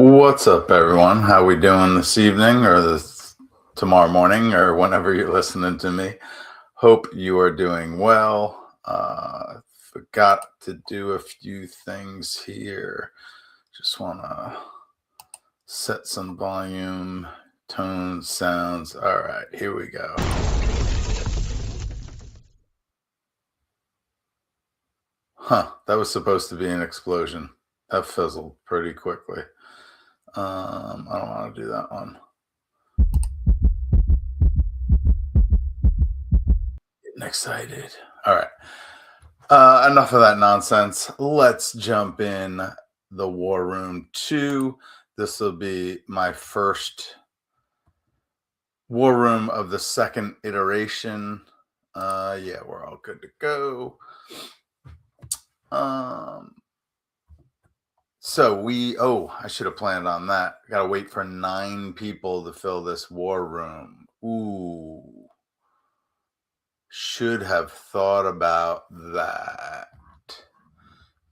What's up, everyone? How we doing this evening or this tomorrow morning or whenever you're listening to me? Hope you are doing well. Forgot to do a few things here. Just want to set some volume, tone, sounds. All right, here we go. That was supposed to be an explosion. That fizzled pretty quickly. I don't want to do that one. Getting excited. All right. Enough of that nonsense. Let's jump in the War Room 2. This will be my first War Room of the second iteration. Yeah, we're all good to go. I should have planned on that. Gotta wait for 9 people to fill this War Room. Ooh. Should have thought about that.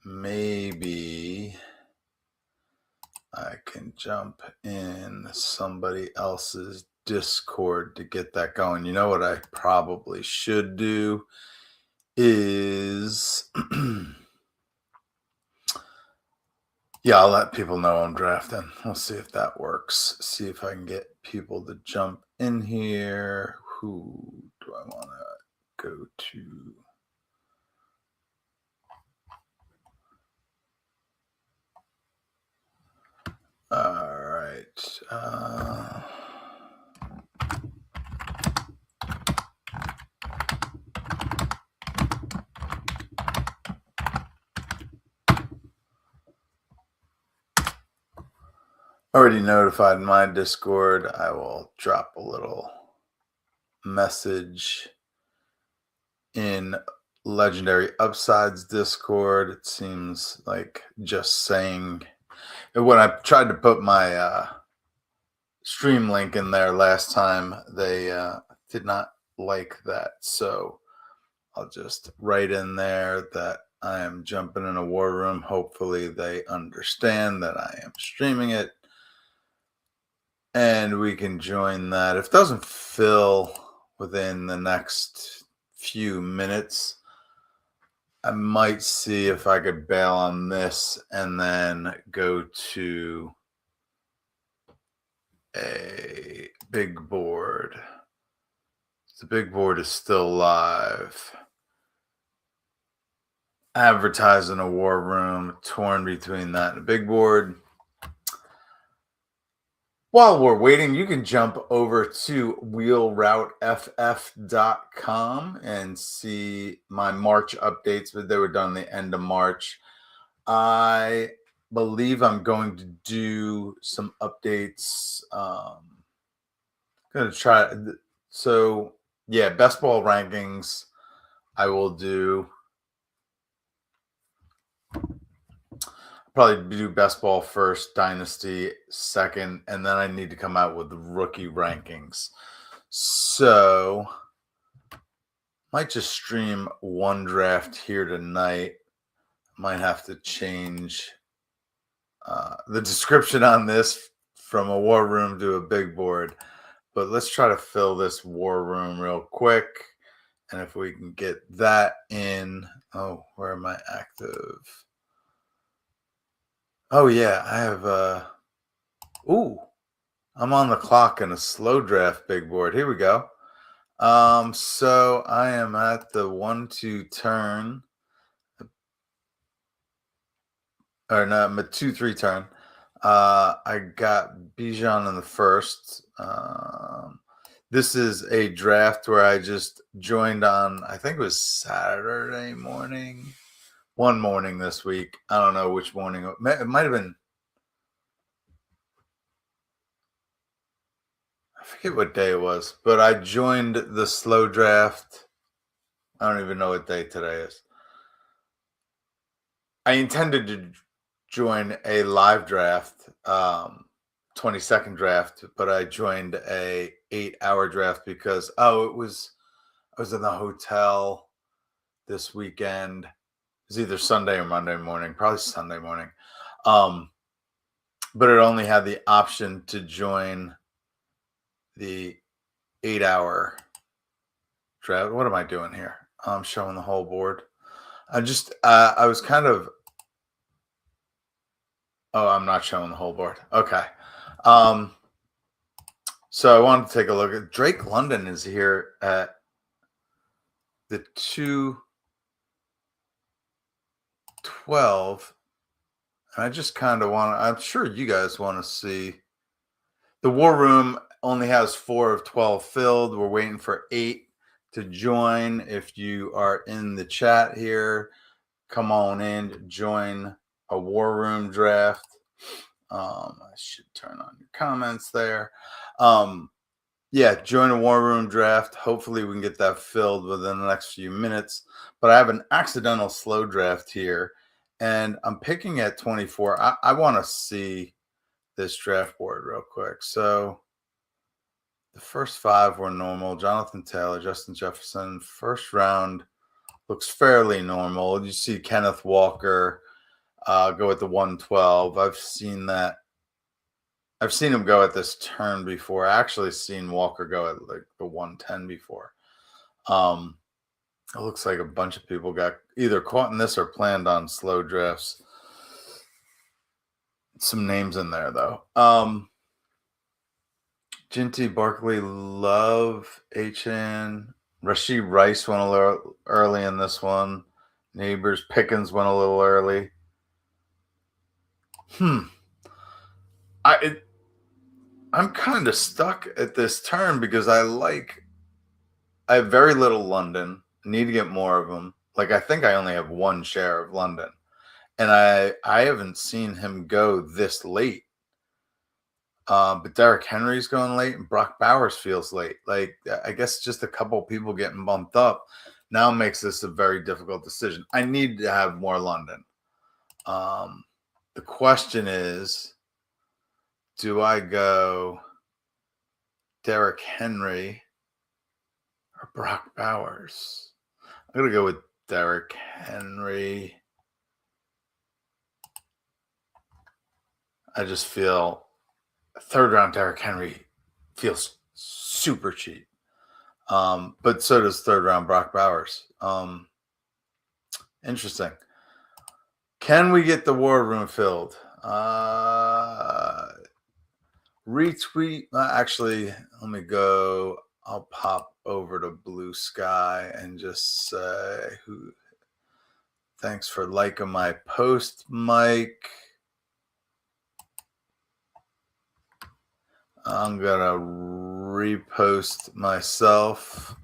Maybe I can jump in somebody else's Discord to get that going. You know what I probably should do is yeah, I'll let people know I'm drafting. We'll see if that works. See if I can get people to jump in here. Who do I want to go to? All right. Already notified my Discord. I will drop a little message in Legendary Upsides Discord. It seems like just saying when I tried to put my stream link in there last time, they did not like that. So I'll just write in there that I am jumping in a war room. Hopefully they understand that I am streaming it. And we can join that. If it doesn't fill within the next few minutes, I might see if I could bail on this and then go to a big board. The big board is still live. Advertising a war room, torn between that and a big board. While we're waiting, you can jump over to wheelrouteff.com and see my March updates, but they were done the end of March. I believe I'm going to do some updates. Going to try. So, yeah, best ball rankings I will do. Probably do best ball first, dynasty second, and then I need to come out with the rookie rankings. So might just stream one draft here tonight. Might have to change the description on this from a war room to a big board, but let's try to fill this war room real quick. And if we can get that in, where am I active? Oh yeah, I have I'm on the clock in a slow draft big board. Here we go. So I am at the 1-2 turn. Or no, I'm at 2-3 turn. I got Bijan in the first. This is a draft where I just joined on, I think it was Saturday morning. One morning this week. I don't know which morning. It might have been. I forget what day it was, but I joined the slow draft. I don't even know what day today is. I intended to join a live draft, 22nd draft, but I joined a 8-hour draft because I was in the hotel this weekend. It was either Sunday or Monday morning, probably Sunday morning. but it only had the option to join the 8-hour draft. What am I doing here? I'm showing the whole board. I was kind of, oh, I'm not showing the whole board. Okay. So I wanted to take a look at Drake London is here at the 212. And I just kind of I'm sure you guys want to see. The War Room only has 4 of 12 filled. We're waiting for 8 to join. If you are in the chat here, come on in, join a War Room draft. I should turn on your comments there. Yeah, join a War Room draft. Hopefully we can get that filled within the next few minutes. But I have an accidental slow draft here, and I'm picking at 24. I want to see this draft board real quick. So the first 5 were normal. Jonathan Taylor, Justin Jefferson. First round looks fairly normal. You see Kenneth Walker go at the 112. I've seen that. I've seen him go at this turn before. I actually seen Walker go at like the 110 before. It looks like a bunch of people got either caught in this or planned on slow drafts. Some names in there though. Jinty, Barkley, Love, HN, Rashid Rice went a little early in this one. Neighbors, Pickens went a little early. I'm kind of stuck at this turn because I have very little London. I need to get more of them. Like I think I only have 1 share of London, and I haven't seen him go this late. But Derrick Henry's going late, and Brock Bowers feels late. Like I guess just a couple people getting bumped up now makes this a very difficult decision. I need to have more London. The question is, do I go Derrick Henry or Brock Bowers? I'm going to go with Derrick Henry. I just feel 3rd round Derrick Henry feels super cheap. But so does 3rd round Brock Bowers. Interesting. Can we get the War Room filled? Retweet. Actually, let me go. I'll pop over to Blue Sky and just say thanks for liking my post, Mike. I'm gonna repost myself.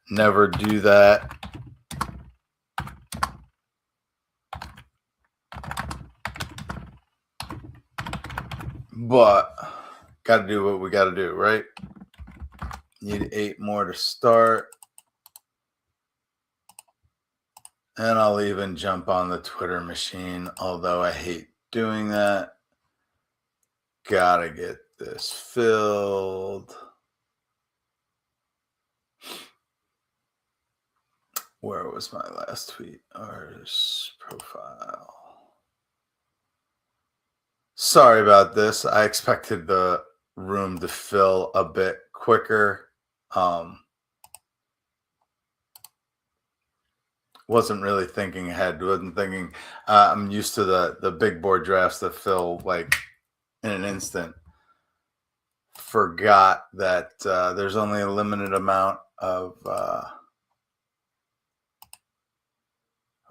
Never do that. But got to do what we got to do, right? Need 8 more to start. And I'll even jump on the Twitter machine, although I hate doing that. Gotta get this filled. Where was my last tweet? Artist profile. Sorry about this. I expected the room to fill a bit quicker. Wasn't really thinking ahead. Wasn't thinking. I'm used to the big board drafts that fill like in an instant. Forgot that there's only a limited amount of. Oh,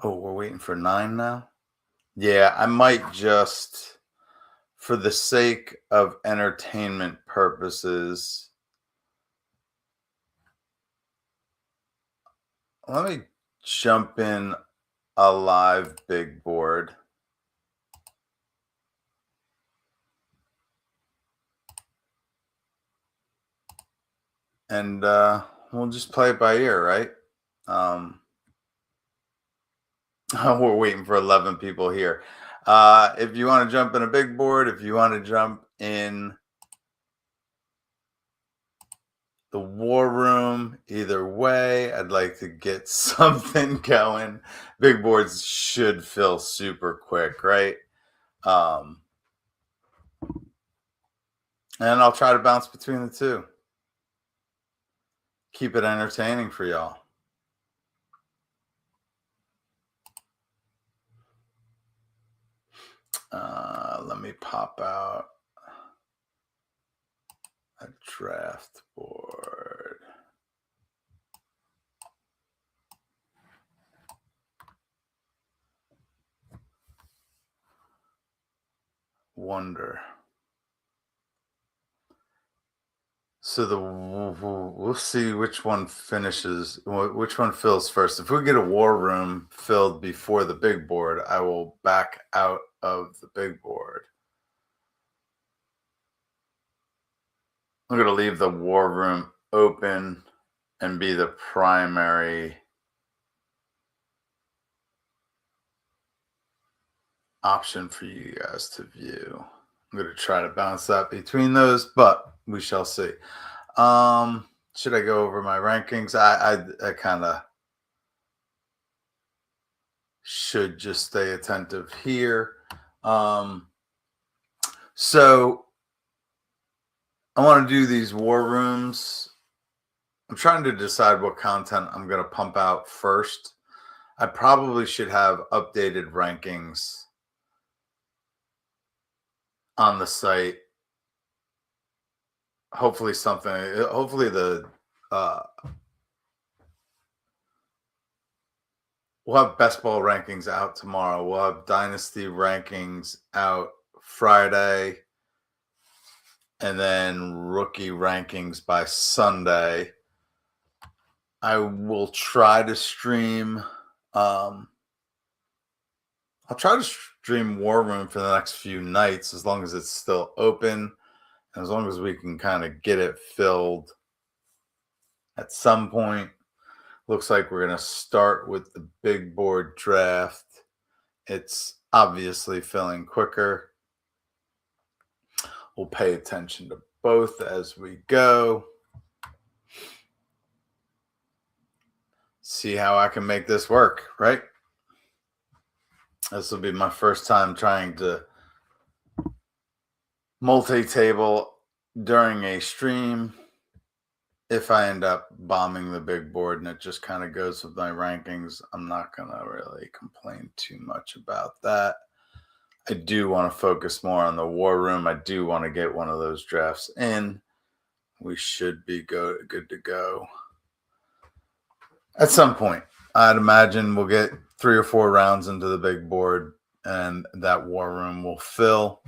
we're waiting for 9 now. Yeah, I might just, for the sake of entertainment purposes, let me jump in a live big board. And we'll just play it by ear, right? We're waiting for 11 people here. If you want to jump in a big board, if you want to jump in the War Room, either way, I'd like to get something going. Big boards should fill super quick, right? And I'll try to bounce between the two. Keep it entertaining for y'all. Let me pop out a draft board. Wonder. So we'll see which one finishes, which one fills first. If we get a war room filled before the big board, I will back out of the big board. I'm going to leave the war room open and be the primary option for you guys to view. I'm going to try to bounce that between those, but we shall see. Should I go over my rankings? I kind of should just stay attentive here. So I want to do these war rooms. I'm trying to decide what content I'm going to pump out first. I probably should have updated rankings on the site. Hopefully the we'll have best ball rankings out tomorrow. We'll have dynasty rankings out Friday, and then rookie rankings by Sunday. I will try to stream. I'll try to stream War Room for the next few nights, as long as it's still open, and as long as we can kind of get it filled at some point. Looks like we're going to start with the big board draft. It's obviously filling quicker. We'll pay attention to both as we go. See how I can make this work, right? This will be my first time trying to multi-table during a stream. If I end up bombing the big board and it just kind of goes with my rankings, I'm not going to really complain too much about that. I do want to focus more on the war room. I do want to get one of those drafts in. We should be good to go at some point. I'd imagine we'll get 3 or 4 rounds into the big board and that war room will fill.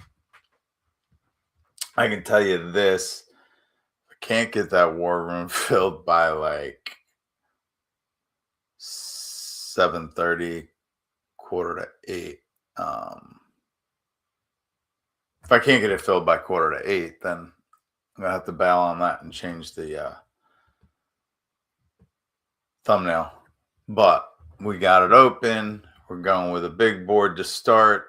I can tell you this. I can't get that war room filled by like 7:30, 7:45. If I can't get it filled by 7:45, then I'm going to have to bail on that and change the thumbnail. But we got it open. We're going with a big board to start.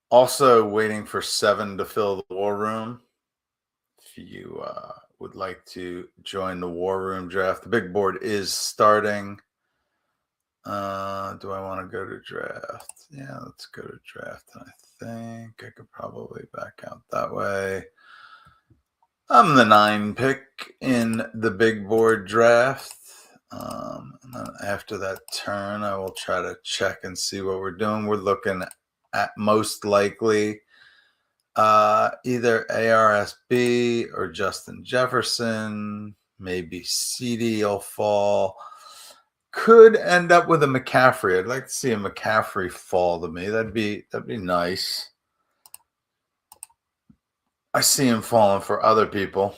Also waiting for 7 to fill the war room. If you would like to join the war room draft, the big board is starting. Do I want to go to draft? Yeah, let's go to draft. I think I could probably back out that way. I'm the 9 pick in the big board draft. And then after that turn, I will try to check and see what we're doing. We're looking at most likely either ARSB or Justin Jefferson. Maybe CD will fall. Could end up with a McCaffrey. I'd like to see a McCaffrey fall to me. That'd be nice. I see him falling for other people.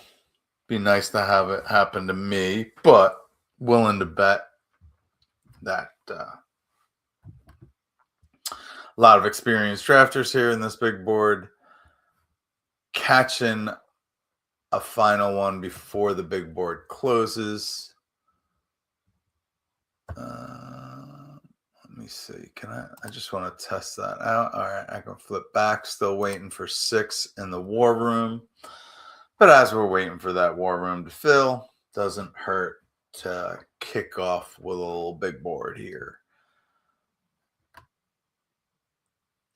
Be nice to have it happen to me, but willing to bet that a lot of experienced drafters here in this big board. Catching a final one before the big board closes. Let me see. I just want to test that out. All right, I can flip back. Still waiting for 6 in the war room. But as we're waiting for that war room to fill, doesn't hurt to kick off with a little big board here.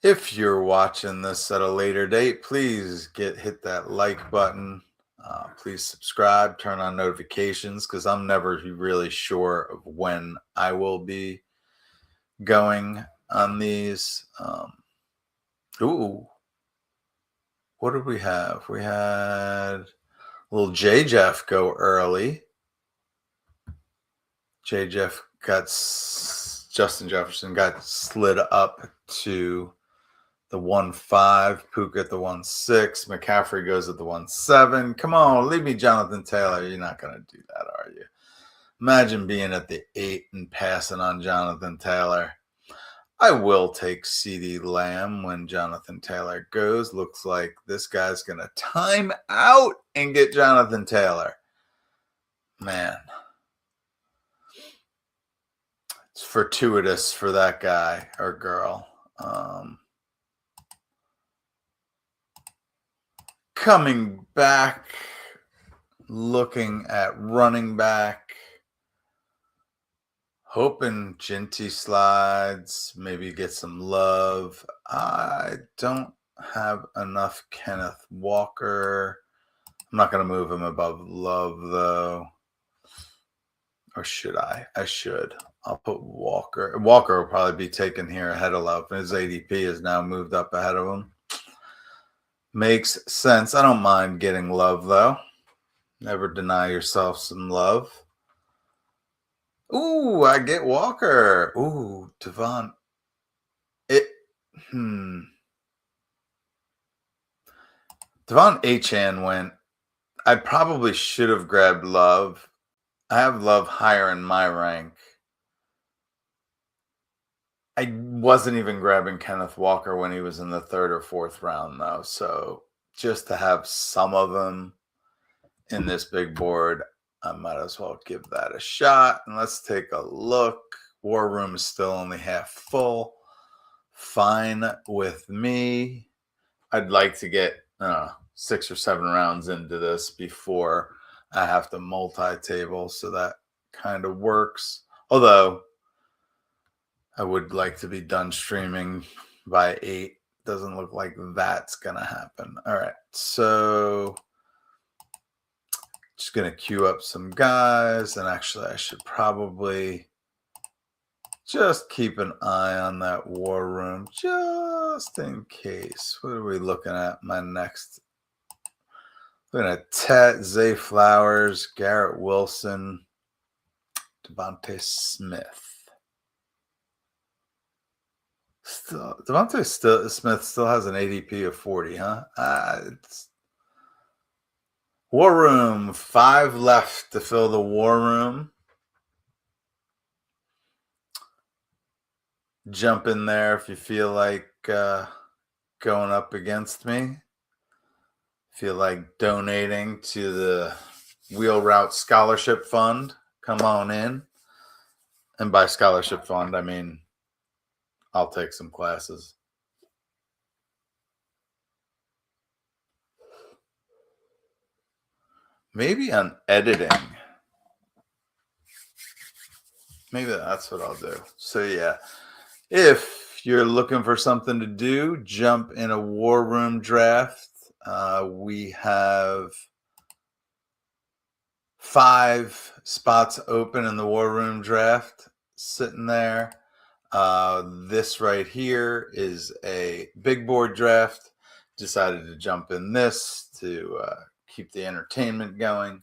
If you're watching this at a later date, please hit that like button. Please subscribe, turn on notifications because I'm never really sure of when I will be going on these. Ooh, what did we have? We had little J Jeff go early. J Jeff Justin Jefferson got slid up to the 1-5, Pook at the 1-6, McCaffrey goes at the 1-7. Come on, leave me Jonathan Taylor. You're not going to do that, are you? Imagine being at the 8 and passing on Jonathan Taylor. I will take CeeDee Lamb when Jonathan Taylor goes. Looks like this guy's going to time out and get Jonathan Taylor. Man, it's fortuitous for that guy or girl. Coming back, looking at running back, hoping Ginty slides, maybe get some love. I don't have enough Kenneth Walker. I'm not going to move him above Love, though. Or should I? I should. I'll put Walker. Walker will probably be taken here ahead of Love. His ADP is now moved up ahead of him. Makes sense. I don't mind getting Love, though. Never deny yourself some love. Ooh, I get Walker. Ooh, Devon. Devon Achane went. I probably should have grabbed Love. I have Love higher in my rank. I wasn't even grabbing Kenneth Walker when he was in the 3rd or 4th round, though. So just to have some of them in this big board, I might as well give that a shot. And let's take a look. War Room is still only half full. Fine with me. I'd like to get 6 or 7 rounds into this before I have to multi-table, so that kind of works. Although I would like to be done streaming by 8. Doesn't look like that's going to happen. All right, so just going to queue up some guys. And actually, I should probably just keep an eye on that War Room just in case. What are we looking at? My next. Looking at Tet, Zay Flowers, Garrett Wilson, Devontae Smith. Devontae Smith still has an ADP of 40, huh? War Room, 5 left to fill the War Room. Jump in there if you feel like going up against me. Feel like donating to the Wheel Route Scholarship Fund. Come on in. And by scholarship fund, I mean I'll take some classes. Maybe on editing. Maybe that's what I'll do. So yeah, if you're looking for something to do, jump in a War Room draft. We have 5 spots open in the War Room draft sitting there. This right here is a big board draft. Decided to jump in this to keep the entertainment going.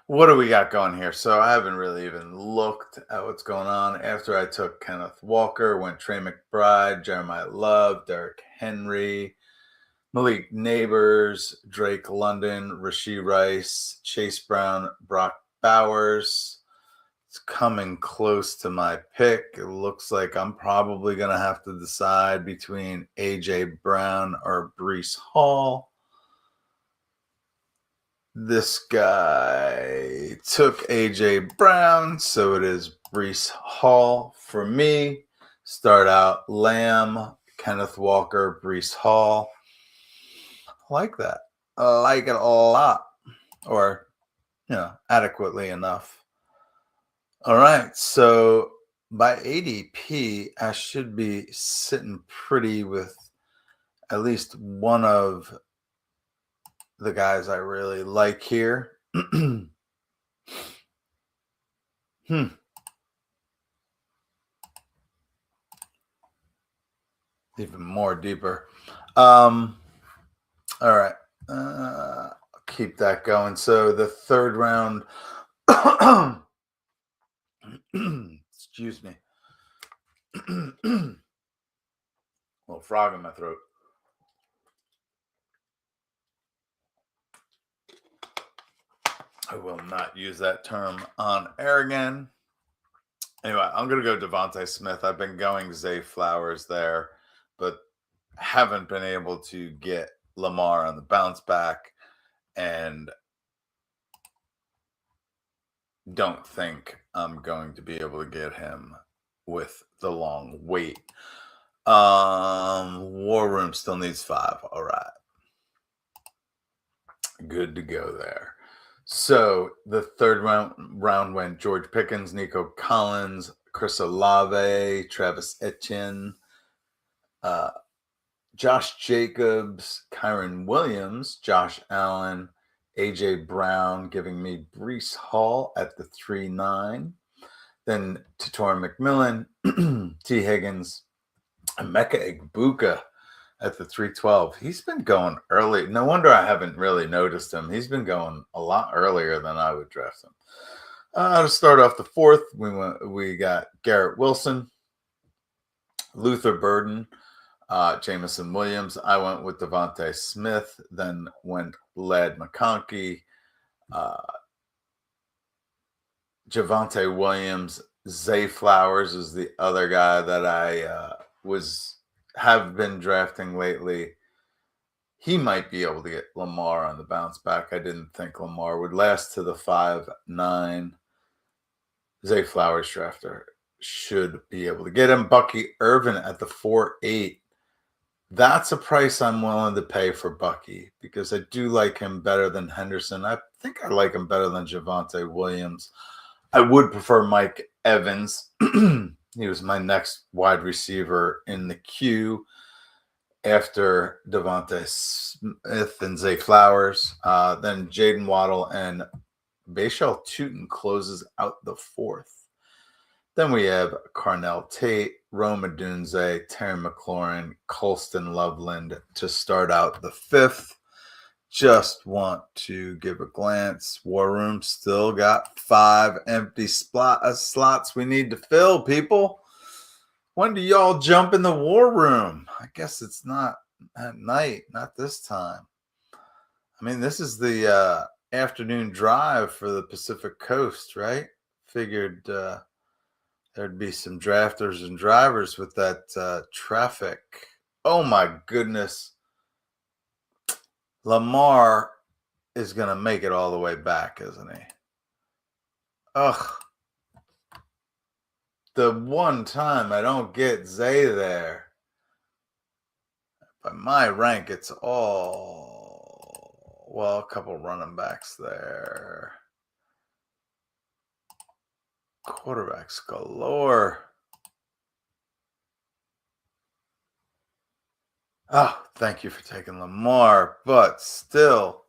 What do we got going here? So I haven't really even looked at what's going on. After I took Kenneth Walker, went Trey McBride, Jeremiah Love, Derrick Henry, Malik Neighbors, Drake London, Rashee Rice, Chase Brown, Brock Bowers. It's coming close to my pick. It looks like I'm probably going to have to decide between A.J. Brown or Breece Hall. This guy took A.J. Brown, so it is Breece Hall for me. Start out Lamb, Kenneth Walker, Breece Hall. I like that. I like it a lot, or adequately enough. All right, so by ADP, I should be sitting pretty with at least one of the guys I really like here. Hmm. Even more deeper. All right. Keep that going. So the third round. Excuse me. Little frog in my throat. I will not use that term on air again. Anyway, I'm gonna go Devontae Smith. I've been going Zay Flowers there, but haven't been able to get Lamar on the bounce back, and don't think I'm going to be able to get him with the long wait. War Room still needs 5. All right. Good to go there. So the third round went George Pickens, Nico Collins, Chris Olave, Travis Etienne, Josh Jacobs, Kyron Williams, Josh Allen, AJ Brown, giving me Brees Hall at the 3-9. Then Tator McMillan, T. Higgins, Emeka Egbuka at the 3-12. He's been going early. No wonder I haven't really noticed him. He's been going a lot earlier than I would draft him. To start off the fourth, we got Garrett Wilson, Luther Burden, Jamison Williams. I went with Devontae Smith, then went Lad McConkey, Javonte Williams. Zay Flowers is the other guy that I have been drafting lately. He might be able to get Lamar on the bounce back. I didn't think Lamar would last to the 5-9. Zay Flowers drafter should be able to get him. Bucky Irvin at the 4-8. That's a price I'm willing to pay for Bucky because I do like him better than Henderson. I think I like him better than Javonte Williams. I would prefer Mike Evans. He was my next wide receiver in the queue after Devontae Smith and Zay Flowers. Then Jaden Waddle and Bashal Tutin closes out the fourth. Then we have Carnell Tate, Rome Odunze, Terry McLaurin, Colston Loveland to start out the fifth. Just want to give a glance. War Room still got 5 empty slots we need to fill, people. When do y'all jump in the War Room? I guess it's not at night, not this time. I mean, this is the afternoon drive for the Pacific Coast, right? Figured there'd be some drafters and drivers with that traffic. Oh my goodness. Lamar is going to make it all the way back, isn't he? Ugh. The one time I don't get Zay there. By my rank, it's all, well, a couple running backs there. Quarterbacks galore. Oh, thank you for taking Lamar, but still,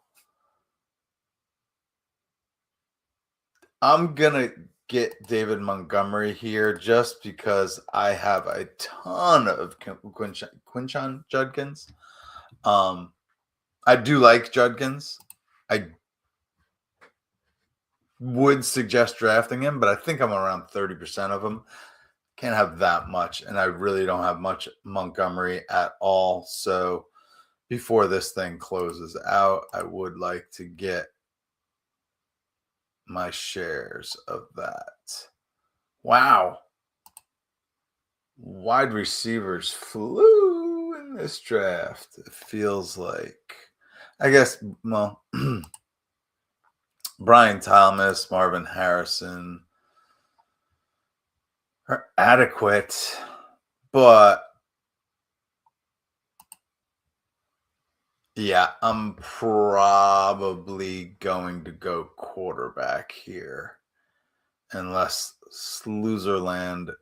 I'm going to get David Montgomery here just because I have a ton of Quinshon Judkins. I do like Judkins. I would suggest drafting him, but I think I'm around 30% of him. Can't have that much, and I really don't have much Montgomery at all. So before this thing closes out, I would like to get my shares of that. Wow. Wide receivers flew in this draft. It feels like, I guess, well, Brian Thomas, Marvin Harrison are adequate, but yeah, I'm probably going to go quarterback here unless Sluzerland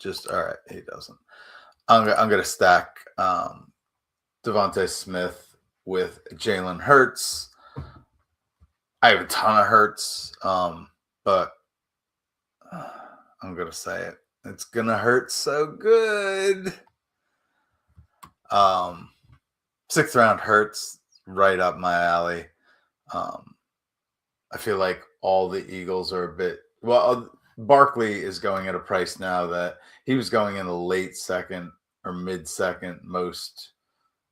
Just all right. He doesn't. I'm gonna stack Devontae Smith with Jalen Hurts. I have a ton of Hurts, but I'm gonna say it. It's gonna hurt so good. Sixth round Hurts right up my alley. I feel like all the Eagles are a bit Barkley is going at a price now that he was going in the late second or mid second most.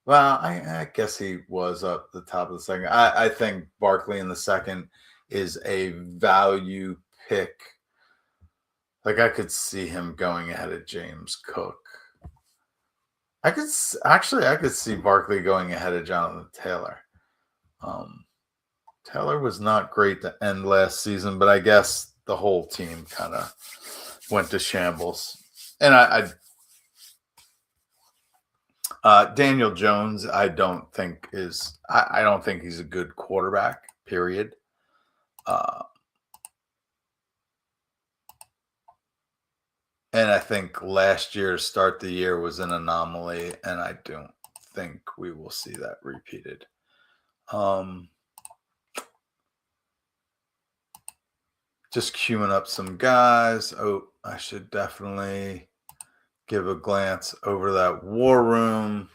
Well, I guess he was up the top of the second. I think Barkley in the second is a value pick. Like I could see him going ahead of James Cook. I could see Barkley going ahead of Jonathan Taylor. Taylor was not great to end last season, but I guess the whole team kind of went to shambles. And Daniel Jones, I don't think he's a good quarterback. Period. And I think last year's start the year was an anomaly, and I don't think we will see that repeated. Just queuing up some guys. Oh, I should definitely give a glance over that war room.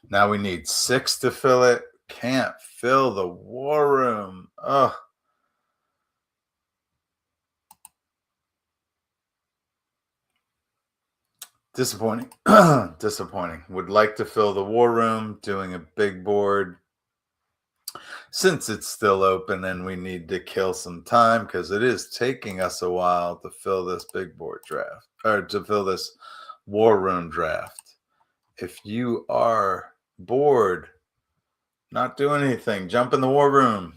Now we need 6 to fill it. Can't fill the war room. Ugh. Disappointing. Disappointing. Would like to fill the war room, doing a big board. Since it's still open and we need to kill some time because it is taking us a while to fill this big board draft or to fill this war room draft. If you are bored, not doing anything, jump in the war room.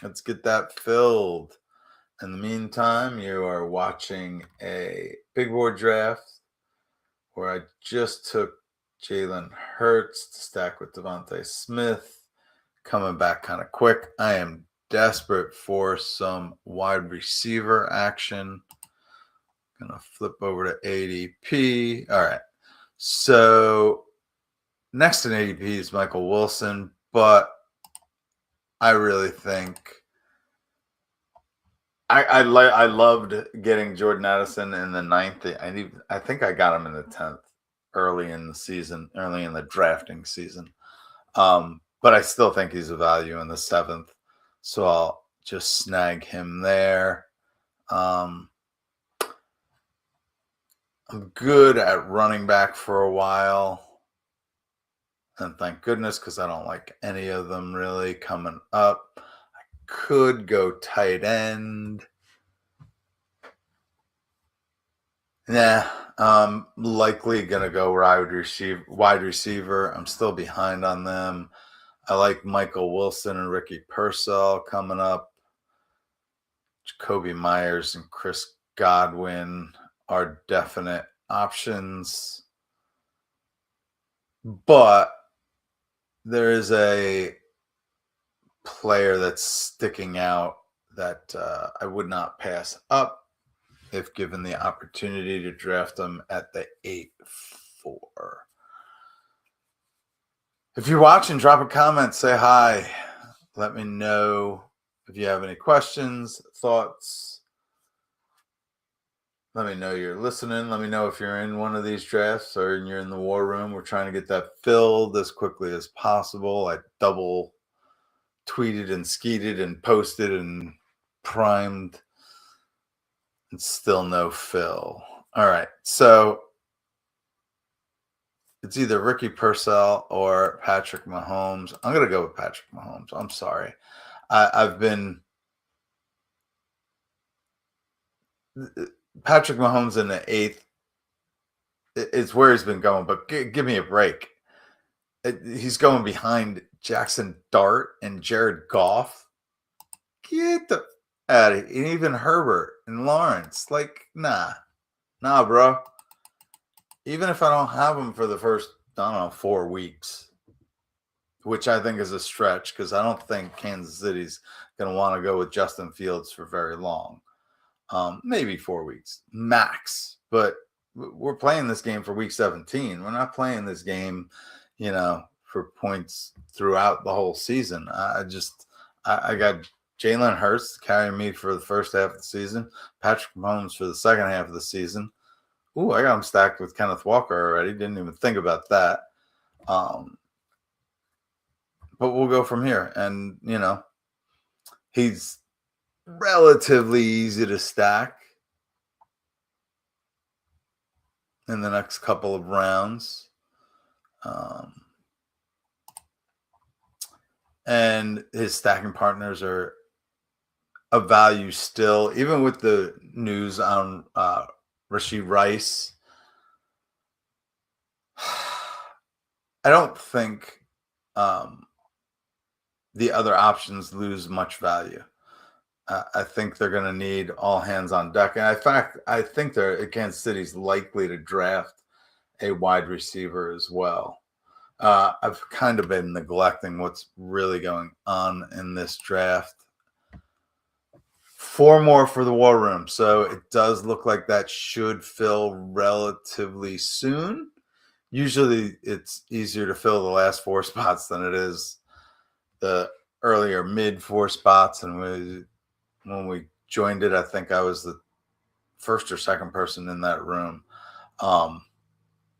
Let's get that filled. In the meantime, you are watching a big board draft where I just took Jalen Hurts to stack with Devontae Smith. Coming back kind of quick. I am desperate for some wide receiver action. Gonna flip over to ADP. All right. So next in ADP is Michael Wilson, but I really think I loved getting Jordan Addison in the 9th. I think I got him in the 10th early in the drafting season. But I still think he's a value in the 7th. So I'll just snag him there. I'm good at running back for a while. And thank goodness, because I don't like any of them really coming up. I could go tight end. Nah, I'm likely going to go wide receiver. I'm still behind on them. I like Michael Wilson and Ricky Purcell coming up. Jacoby Myers and Chris Godwin are definite options. But there is a player that's sticking out that I would not pass up if given the opportunity to draft them at the 8-4. If you're watching, drop a comment, say hi. Let me know if you have any questions, thoughts. Let me know you're listening. Let me know if you're in one of these drafts or you're in the war room. We're trying to get that filled as quickly as possible. I double tweeted and skeeted and posted and primed and still no fill. All right. So it's either Ricky Purcell or Patrick Mahomes. I'm going to go with Patrick Mahomes. I'm sorry. I've been Patrick Mahomes in the 8th. It's where he's been going, but give me a break. He's going behind Jackson Dart and Jared Goff. Get the out of here. And even Herbert and Lawrence. Like, nah, bro. Even if I don't have him for the first, 4 weeks, which I think is a stretch because I don't think Kansas City's going to want to go with Justin Fields for very long. Maybe 4 weeks max, but we're playing this game for week 17. We're not playing this game, for points throughout the whole season. I got Jalen Hurts carrying me for the first half of the season, Patrick Mahomes for the second half of the season. Ooh, I got him stacked with Kenneth Walker already. Didn't even think about that. But we'll go from here. And, he's relatively easy to stack in the next couple of rounds. And his stacking partners are a value still, even with the news on Rashee Rice. I don't think the other options lose much value. I think they're going to need all hands on deck. And in fact, I think Kansas City's likely to draft a wide receiver as well. I've kind of been neglecting what's really going on in this draft. 4 more for the War Room. So it does look like that should fill relatively soon. Usually it's easier to fill the last 4 spots than it is the earlier mid 4 spots. And when we joined it, I think I was the first or second person in that room.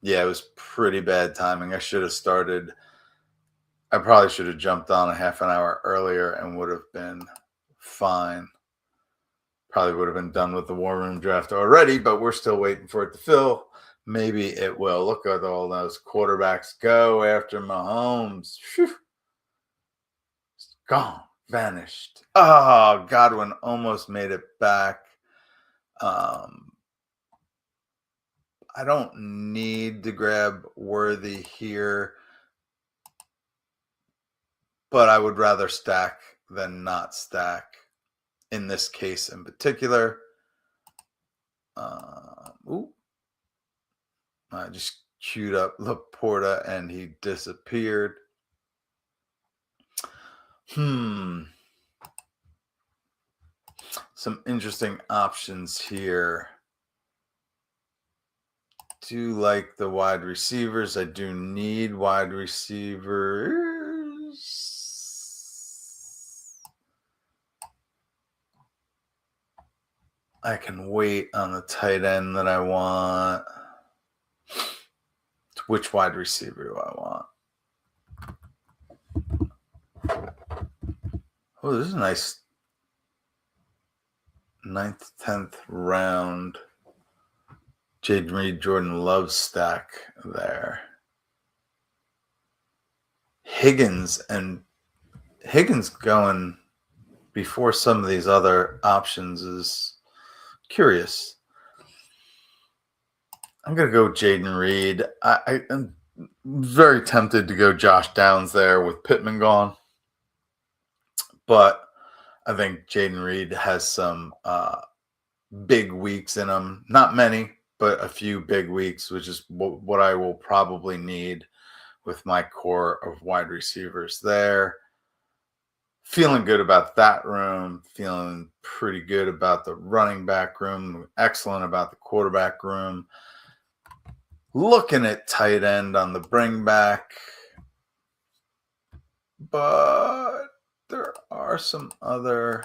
Yeah, it was pretty bad timing. I probably should have jumped on a half an hour earlier and would have been fine. Probably would have been done with the War Room draft already, but we're still waiting for it to fill. Maybe it will. Look at all those quarterbacks go after Mahomes. Whew. Gone, vanished. Oh, Godwin almost made it back. I don't need to grab Worthy here, but I would rather stack than not stack in this case in particular. I just queued up Laporta and he disappeared. Some interesting options here. Do like the wide receivers. I do need wide receivers. I can wait on the tight end that I want. Which wide receiver do I want? Oh, this is a nice 9th, 10th round Jaden Reed, Jordan Love stack there. Higgins going before some of these other options is curious. I'm going to go Jaden Reed. I'm very tempted to go Josh Downs there with Pittman gone. But I think Jaden Reed has some big weeks in him. Not many, but a few big weeks, which is what I will probably need with my core of wide receivers there. Feeling good about that room. Feeling pretty good about the running back room. Excellent about the quarterback room. Looking at tight end on the bring back. But there are some other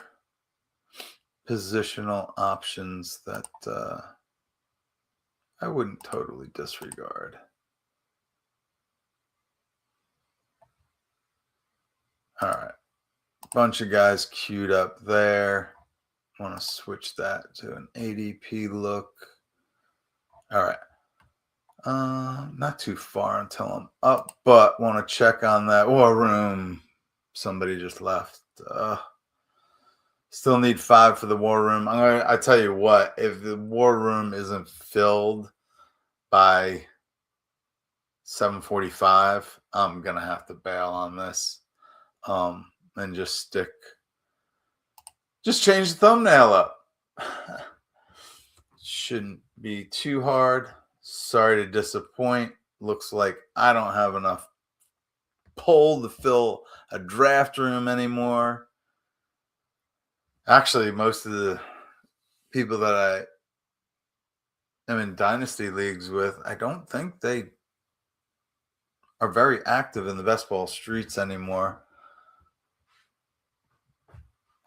positional options that I wouldn't totally disregard. All right. Bunch of guys queued up there. Want to switch that to an ADP look. All right. Not too far until I'm up, but want to check on that War Room. Somebody just left. Still need 5 for the War Room. I tell you what, if the War Room isn't filled by 7:45, I'm gonna have to bail on this. And just change the thumbnail up. Shouldn't be too hard. Sorry to disappoint. Looks like I don't have enough pull to fill a draft room anymore. Actually, most of the people that am in dynasty leagues with, I don't think they are very active in the best ball streets anymore.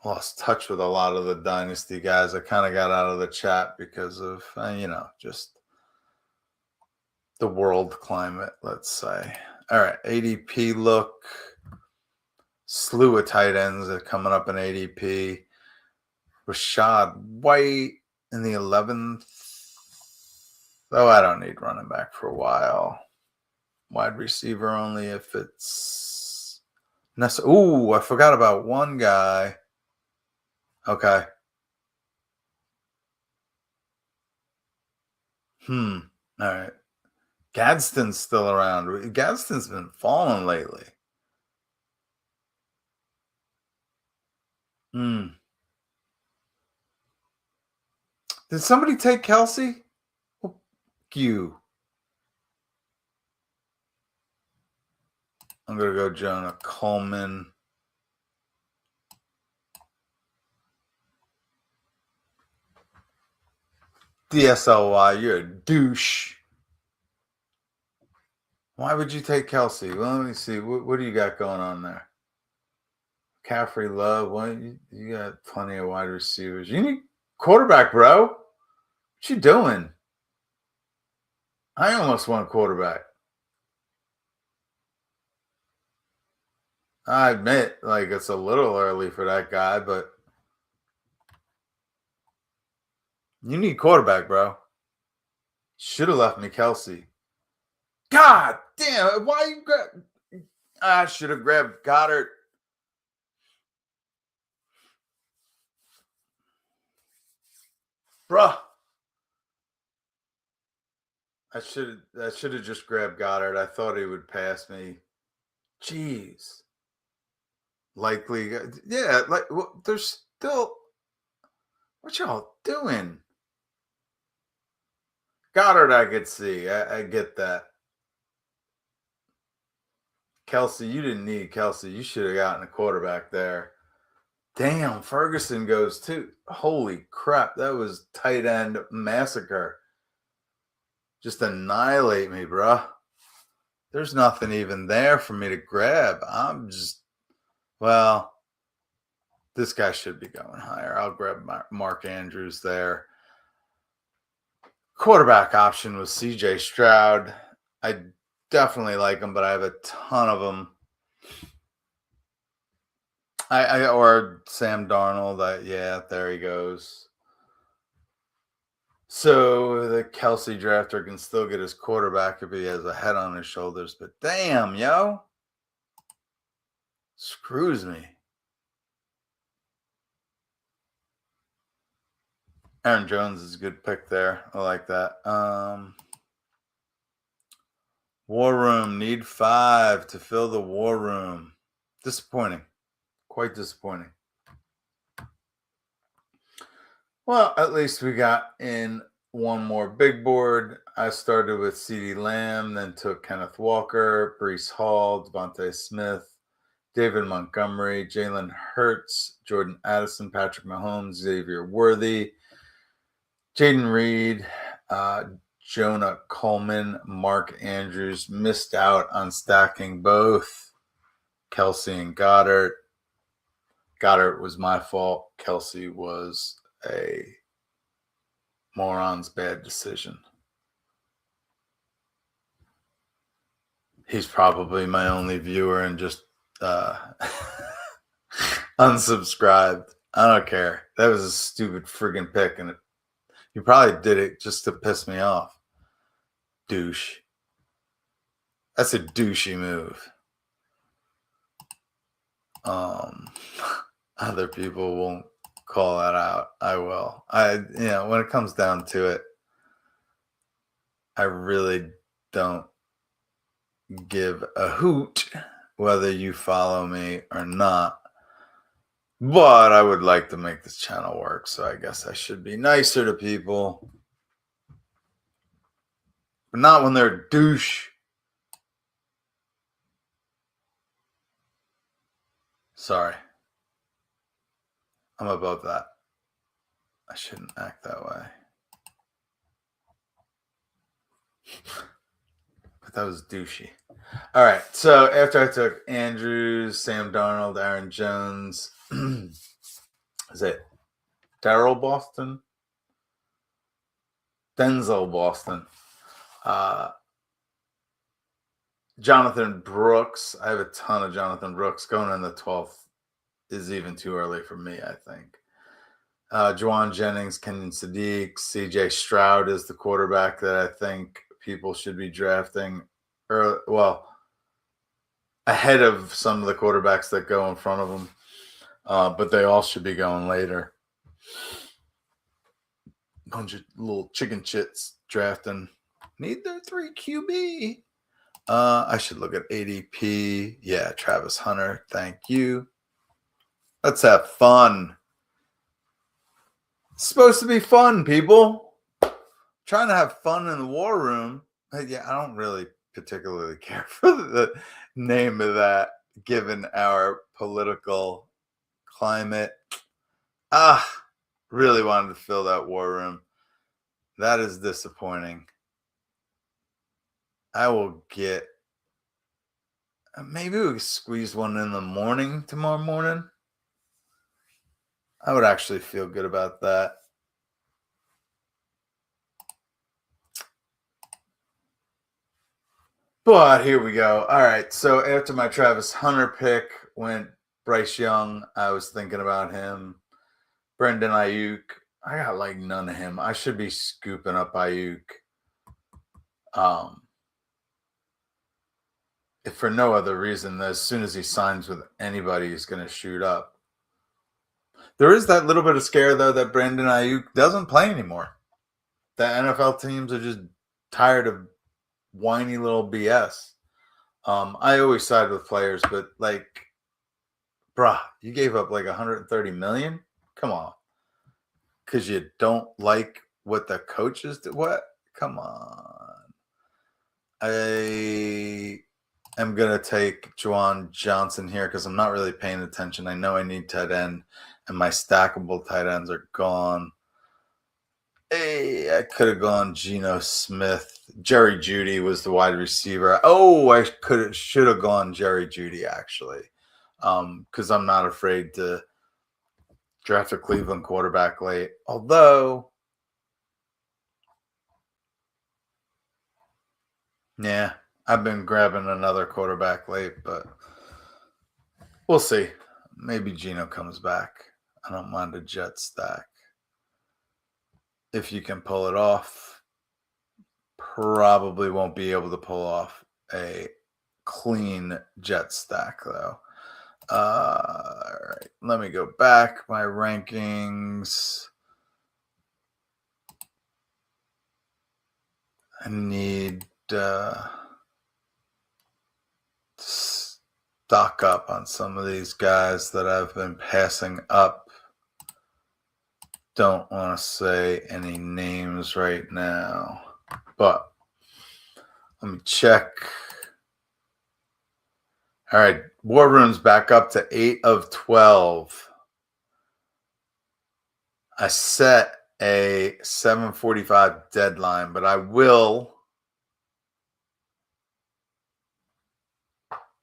Lost touch with a lot of the dynasty guys. I kind of got out of the chat because of, just the world climate, let's say. All right, ADP look. Slew of tight ends are coming up in ADP. Rashad White in the 11th. Oh, I don't need running back for a while. Wide receiver only if it's necessary. Ooh, I forgot about one guy. Okay. All right. Gadsden's still around. Gadsden's been falling lately. Did somebody take Kelsey? You. I'm going to go Jonah Coleman. DSLY, you're a douche. Why would you take Kelsey? Well, let me see. What do you got going on there? Caffrey, Love. What you got? Plenty of wide receivers. You need quarterback, bro. What you doing? I almost want a quarterback. I admit, like, it's a little early for that guy, but you need quarterback, bro. Should have left me Kelsey. God damn! Why you grab? I should have grabbed Goddard. Bruh. I should have just grabbed Goddard. I thought he would pass me. Jeez. Likely. Yeah, like there's still. What y'all doing? Goddard, I could see. I get that. Kelsey, you didn't need Kelsey. You should have gotten a quarterback there. Damn, Ferguson goes too. Holy crap. That was tight end massacre. Just annihilate me, bruh. There's nothing even there for me to grab. I'm just, well, this guy should be going higher. I'll grab Mark Andrews there. Quarterback option was CJ Stroud. I definitely like him, but I have a ton of them. Or Sam Darnold. Yeah, there he goes. So the Kelsey drafter can still get his quarterback if he has a head on his shoulders. But damn, yo. Screws me. Aaron Jones is a good pick there. I like that. War Room, need 5 to fill the War Room. Disappointing. Quite disappointing. Well, at least we got in one more big board. I started with CeeDee Lamb, then took Kenneth Walker, Breece Hall, Devontae Smith, David Montgomery, Jalen Hurts, Jordan Addison, Patrick Mahomes, Xavier Worthy, Jaden Reed, Jonah Coleman, Mark Andrews. Missed out on stacking both Kelsey and Goddard. Goddard was my fault. Kelsey was a moron's bad decision. He's probably my only viewer and just unsubscribed. I don't care. That was a stupid friggin' pick, and you probably did it just to piss me off. Douche. That's a douchey move. Other people won't call that out. I will. When it comes down to it, I really don't give a hoot whether you follow me or not. But I would like to make this channel work, so I guess I should be nicer to people. But not when they're a douche. Sorry. I'm above that. I shouldn't act that way. That was douchey. All right. So after I took Andrews, Sam Darnold, Aaron Jones, is it Daryl Boston? Denzel Boston. Jonathan Brooks. I have a ton of Jonathan Brooks. Going in the 12th is even too early for me, I think. Juwan Jennings, Kenyon Sadiq, CJ Stroud is the quarterback that I think people should be drafting. Ahead of some of the quarterbacks that go in front of them. But they all should be going later. Bunch of little chicken chits drafting. Need their 3 QB. I should look at ADP. Yeah, Travis Hunter. Thank you. Let's have fun. It's supposed to be fun, people. Trying to have fun in the war room. Yeah, I don't really particularly care for the name of that, given our political climate. Really wanted to fill that war room. That is disappointing. I will get. Maybe we could squeeze one in the morning tomorrow morning. I would actually feel good about that. But here we go. All right. So after my Travis Hunter pick went Bryce Young, I was thinking about him. Brendan Ayuk. I got like none of him. I should be scooping up Ayuk. If for no other reason, as soon as he signs with anybody, he's going to shoot up. There is that little bit of scare, though, that Brandon Ayuk doesn't play anymore. The NFL teams are just tired of whiny little BS. I always side with players, but like, bruh, you gave up like $130 million? Come on. Because you don't like what the coaches do? What? Come on. I am going to take Juwan Johnson here because I'm not really paying attention. I know I need tight end, and my stackable tight ends are gone. Hey, I could have gone Geno Smith. Jerry Jeudy was the wide receiver. Oh, I should have gone Jerry Jeudy, actually, because I'm not afraid to draft a Cleveland quarterback late. Although, yeah, I've been grabbing another quarterback late, but we'll see. Maybe Geno comes back. I don't mind a jet stack. If you can pull it off, probably won't be able to pull off a clean jet stack, though. All right, let me go back. My rankings. I need stock up on some of these guys that I've been passing up. Don't want to say any names right now, but let me check. All right, War Room's back up to 8 of 12. I set a 7:45 deadline, but I will,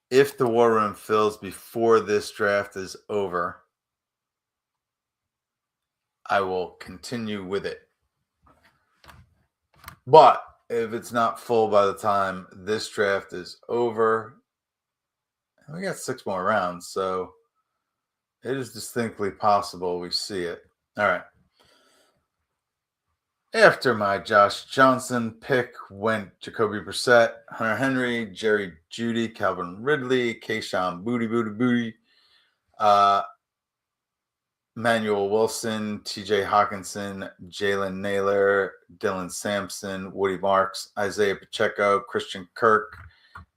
if the War Room fills before this draft is over, I will continue with it. But if it's not full by the time this draft is over, we got 6 more rounds, so it is distinctly possible we see it. All right. After my Josh Johnson pick went Jacoby Brissett, Hunter Henry, Jerry Jeudy, Calvin Ridley, Kayshawn Booty, Manuel Wilson, TJ Hawkinson, Jalen Naylor, Dylan Sampson, Woody Marks, Isaiah Pacheco, Christian Kirk,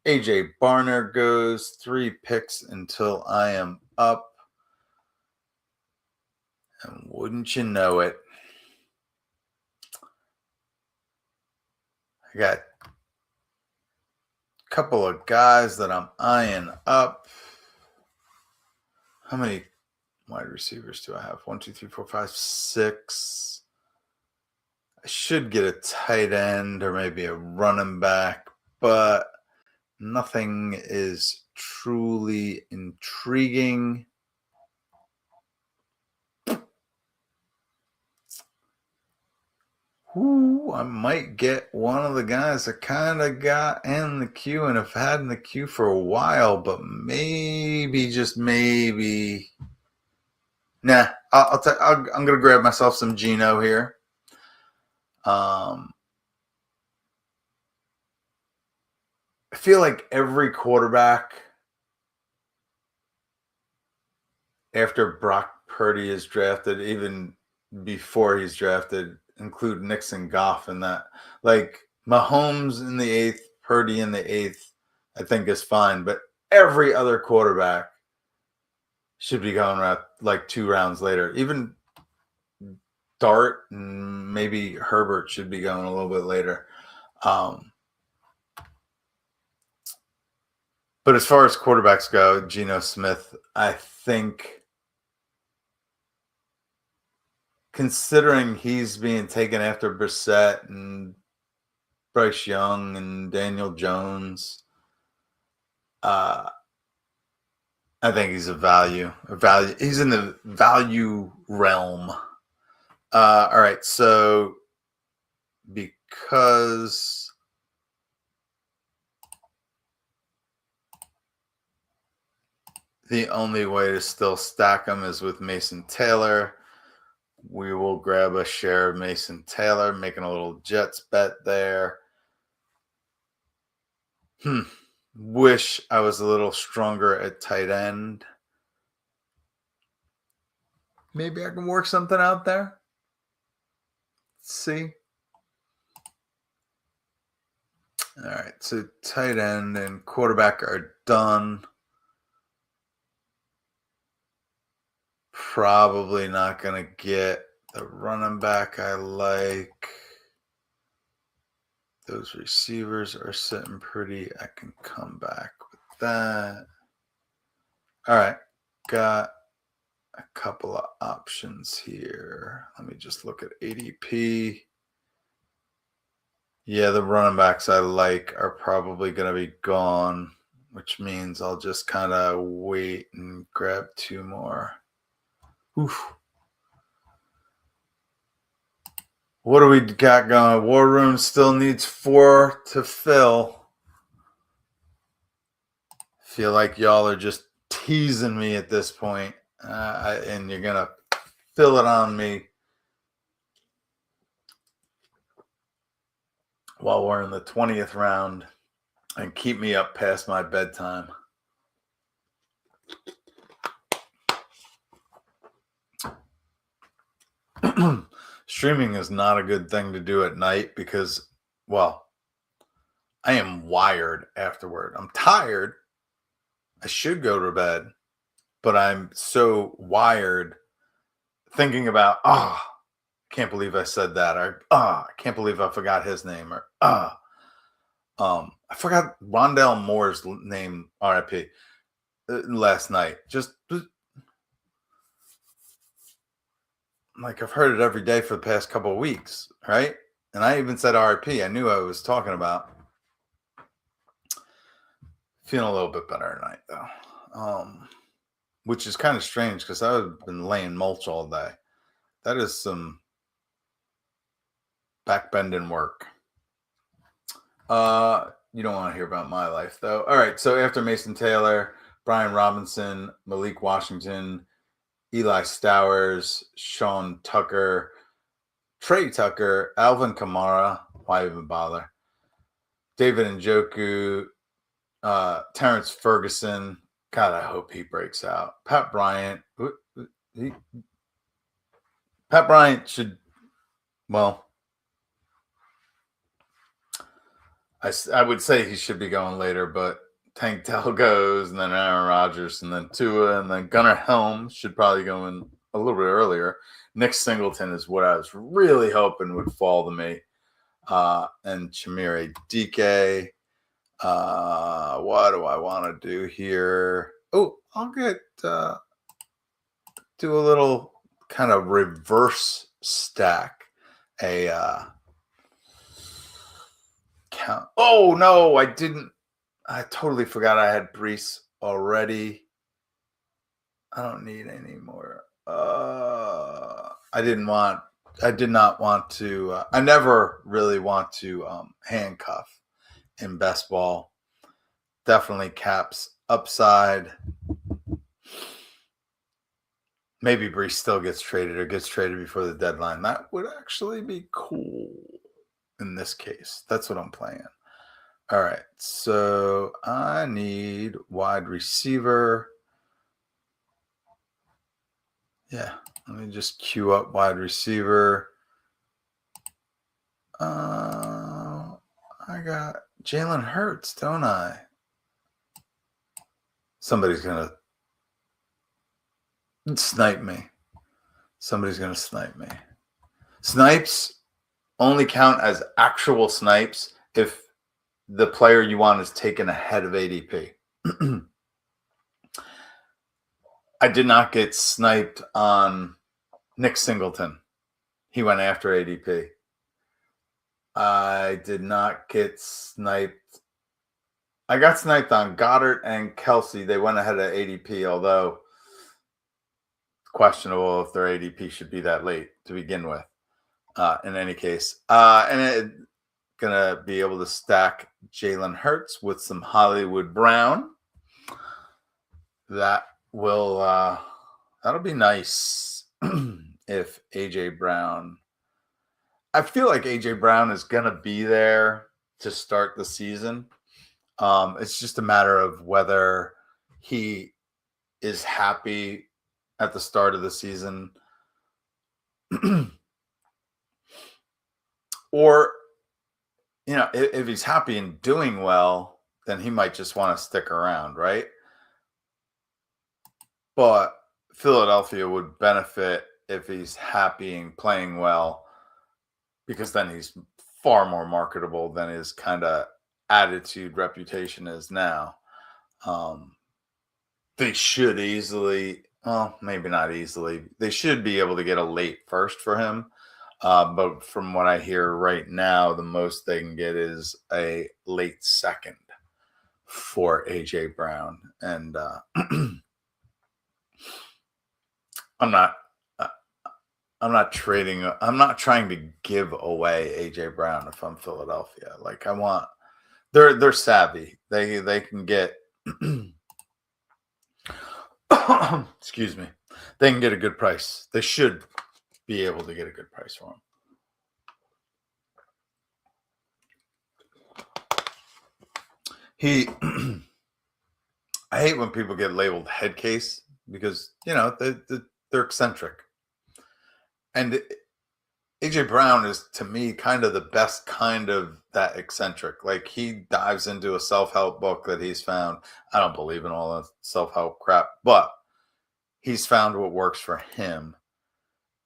AJ Barner goes 3 picks until I am up. And wouldn't you know it, I got a couple of guys that I'm eyeing up. How many wide receivers do I have? 1, 2, 3, 4, 5, 6. I should get a tight end or maybe a running back, but nothing is truly intriguing. Ooh, I might get one of the guys that kind of got in the queue and have had in the queue for a while, but maybe, just maybe. Nah, I'm gonna grab myself some Geno here. I feel like every quarterback after Brock Purdy is drafted, even before he's drafted, include Nixon, Goff in that. Like Mahomes in the 8th, Purdy in the 8th, I think is fine. But every other quarterback should be going around like 2 rounds later. Even Dart and maybe Herbert should be going a little bit later. But as far as quarterbacks go, Geno Smith, I think, considering he's being taken after Brissett and Bryce Young and Daniel Jones, I think he's a value. He's in the value realm. All right, so because the only way to still stack them is with Mason Taylor, we will grab a share of Mason Taylor, making a little Jets bet there. Wish I was a little stronger at tight end. Maybe I can work something out there. Let's see. All right, so tight end and quarterback are done. Probably not going to get the running back I like. Those receivers are sitting pretty. I can come back with that. All right, got a couple of options here. Let me just look at ADP. Yeah, the running backs I like are probably going to be gone, which means I'll just kind of wait and grab 2 more. Oof. What do we got going? War Room still needs 4 to fill. Feel like y'all are just teasing me at this point, and you're going to fill it on me while we're in the 20th round and keep me up past my bedtime. Streaming is not a good thing to do at night because, well, I am wired afterward. I'm tired. I should go to bed, but I'm so wired thinking about, can't believe I said that, or I can't believe I forgot his name, or I forgot Rondell Moore's name, RIP, last night. Just like I've heard it every day for the past couple of weeks, right? And I even said RIP. I knew I was talking about. Feeling a little bit better tonight, though, which is kind of strange because I've been laying mulch all day. That is some backbending work. You don't want to hear about my life, though. All right, so after Mason Taylor, Brian Robinson, Malik Washington, Eli Stowers, Sean Tucker, Trey Tucker, Alvin Kamara, why even bother? David Njoku, Terrence Ferguson. God, I hope he breaks out. Pat Bryant. Pat Bryant should, well, I would say he should be going later, but Tank Dell goes, and then Aaron Rodgers, and then Tua, and then Gunnar Helm should probably go in a little bit earlier. Nick Singleton is what I was really hoping would fall to me. And Chimere Dike. What do I want to do here? Oh, I'll get do a little kind of reverse stack. A count. Oh no, I didn't. I totally forgot I had Brees already. I don't need any more. I did not want to. I never really want to handcuff in best ball. Definitely caps upside. Maybe Brees still gets traded or gets traded before the deadline. That would actually be cool in this case. That's what I'm playing. All right. So I need wide receiver. Yeah. Let me just queue up wide receiver. I got Jalen Hurts, don't I? Somebody's going to snipe me. Somebody's going to snipe me. Snipes only count as actual snipes if the player you want is taken ahead of ADP. I did not get sniped on Nick Singleton. He went after ADP. I did not get sniped. I got sniped on Goddard and Kelsey. They went ahead of ADP, although it's questionable if their ADP should be that late to begin with. In any case, and gonna be able to stack Jalen Hurts with some Hollywood Brown. That will that'll be nice if AJ Brown. I feel like AJ Brown is gonna be there to start the season. It's just a matter of whether he is happy at the start of the season or, you know, if he's happy and doing well, then he might just want to stick around, right? But Philadelphia would benefit if he's happy and playing well, because then he's far more marketable than his kind of attitude reputation is now. They should easily, well, maybe not easily, they should be able to get a late first for him. But from what I hear right now, the most they can get is a late second for AJ Brown. And I'm not trading. I'm not trying to give away AJ Brown if I'm Philadelphia. Like they're savvy. They can get excuse me. They can get a good price. They should be able to get a good price for him. I hate when people get labeled head case because, you know, they're eccentric. And AJ Brown is, to me, kind of the best kind of that eccentric. Like, he dives into a self-help book that he's found. I don't believe in all that self-help crap, but he's found what works for him,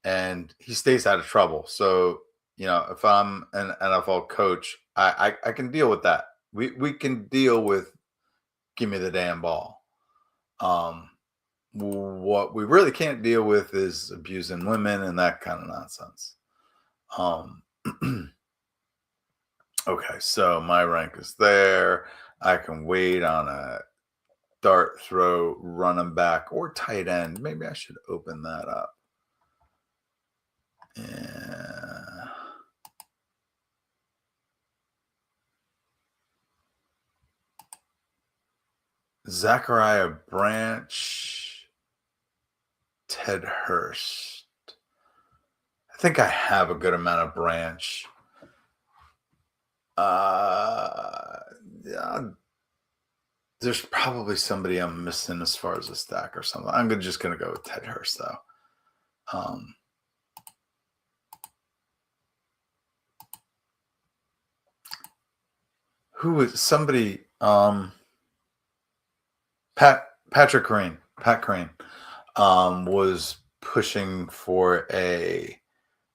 and he stays out of trouble. So, you know, if I'm an NFL coach, I can deal with that. We can deal with give me the damn ball. What we really can't deal with is abusing women and that kind of nonsense. Okay, so my rank is there. I can wait on a dart throw, running back, or tight end. Maybe I should open that up. Yeah. Zachariah Branch, Ted Hurst. I think I have a good amount of Branch. Yeah, there's probably somebody I'm missing as far as a stack or something. I'm just gonna go with Ted Hurst though. Who is somebody? Patrick Crane. Pat Crane was pushing for a.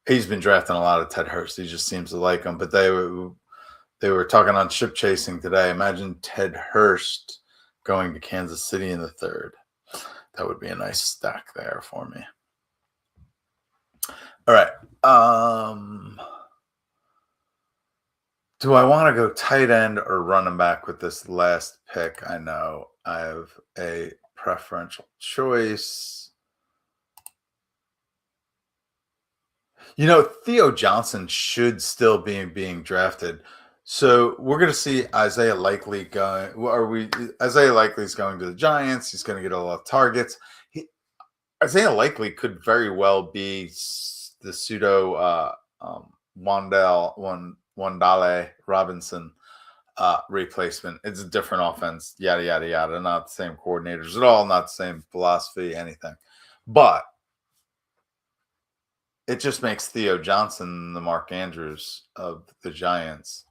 He's been drafting a lot of Ted Hurst. He just seems to like him. But they were talking on Ship Chasing today. Imagine Ted Hurst going to Kansas City in the third. That would be a nice stack there for me. All right. Do I want to go tight end or running back with this last pick? I know I have a preferential choice. Theo Johnson should still be being drafted. So we're going to see Isaiah Likely going. Isaiah Likely is going to the Giants. He's going to get a lot of targets. Isaiah Likely could very well be the pseudo Wandale Robinson replacement. It's a different offense, yada yada yada. Not the same coordinators at all, not the same philosophy, anything. But it just makes Theo Johnson the Mark Andrews of the Giants.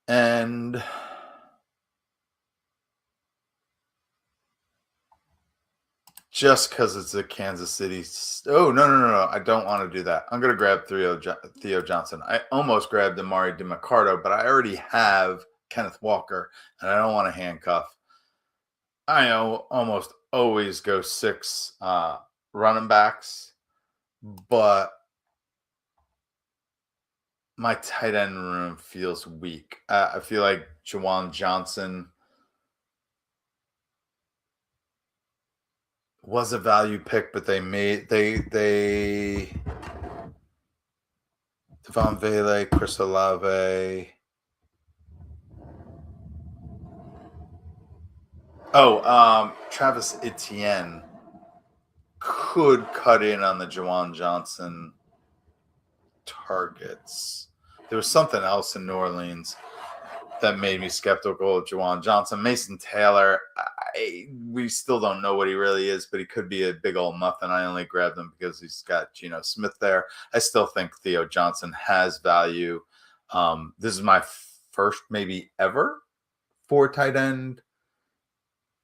And just because it's a Kansas City. Oh, no. I don't want to do that. I'm going to grab Theo Johnson. I almost grabbed Amari DiMaccardo, but I already have Kenneth Walker, and I don't want to handcuff. I almost always go 6 running backs, but my tight end room feels weak. I feel like Juwan Johnson was a value pick, but they Devon Vele, Chris Olave. Travis Etienne could cut in on the Juwan Johnson targets. There was something else in New Orleans that made me skeptical of Juwan Johnson. Mason Taylor, we still don't know what he really is, but he could be a big old nothing. I only grabbed him because he's got Geno Smith there. I still think Theo Johnson has value. This is my first maybe ever 4 tight end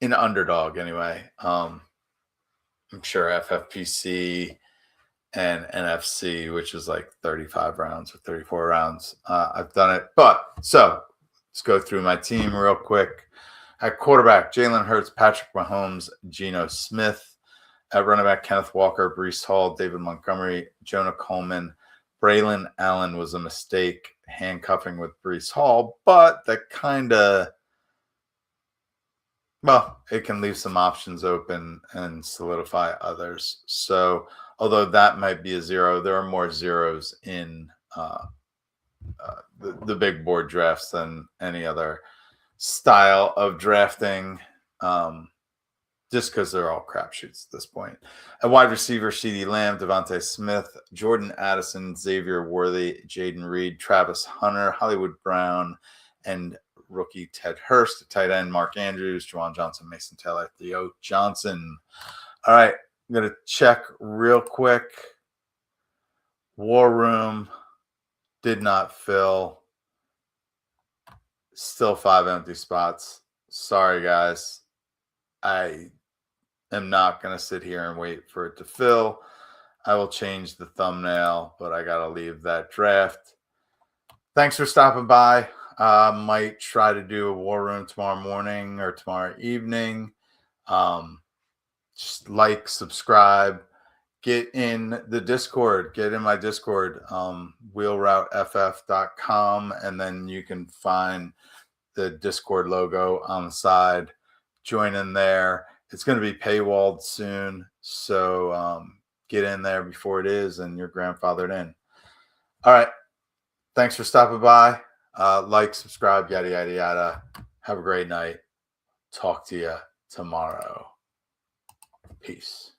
in Underdog anyway. I'm sure FFPC and NFC, which is like 35 rounds or 34 rounds. I've done it. But so let's go through my team real quick. At quarterback, Jalen Hurts, Patrick Mahomes, Geno Smith. At running back, Kenneth Walker, Breece Hall, David Montgomery, Jonah Coleman. Braylon Allen was a mistake handcuffing with Breece Hall, but that kind of, it can leave some options open and solidify others. So although that might be a 0, there are more zeros in the big board drafts than any other style of drafting, just because they're all crapshoots at this point. At wide receiver, CeeDee Lamb, Devontae Smith, Jordan Addison, Xavier Worthy, Jaden Reed, Travis Hunter, Hollywood Brown, and rookie Ted Hurst. At tight end, Mark Andrews, Juwan Johnson, Mason Taylor, Theo Johnson. All right, I'm going to check real quick. War Room did not fill. Still 5 empty spots. Sorry, guys. I am not going to sit here and wait for it to fill. I will change the thumbnail, but I got to leave that draft. Thanks for stopping by. Might try to do a War Room tomorrow morning or tomorrow evening. Just like, subscribe, get in the Discord, get in my Discord, wheelrouteff.com, and then you can find the Discord logo on the side. Join in there. It's going to be paywalled soon, so get in there before it is, and you're grandfathered in. All right. Thanks for stopping by. Like, subscribe, yada, yada, yada. Have a great night. Talk to you tomorrow. Peace.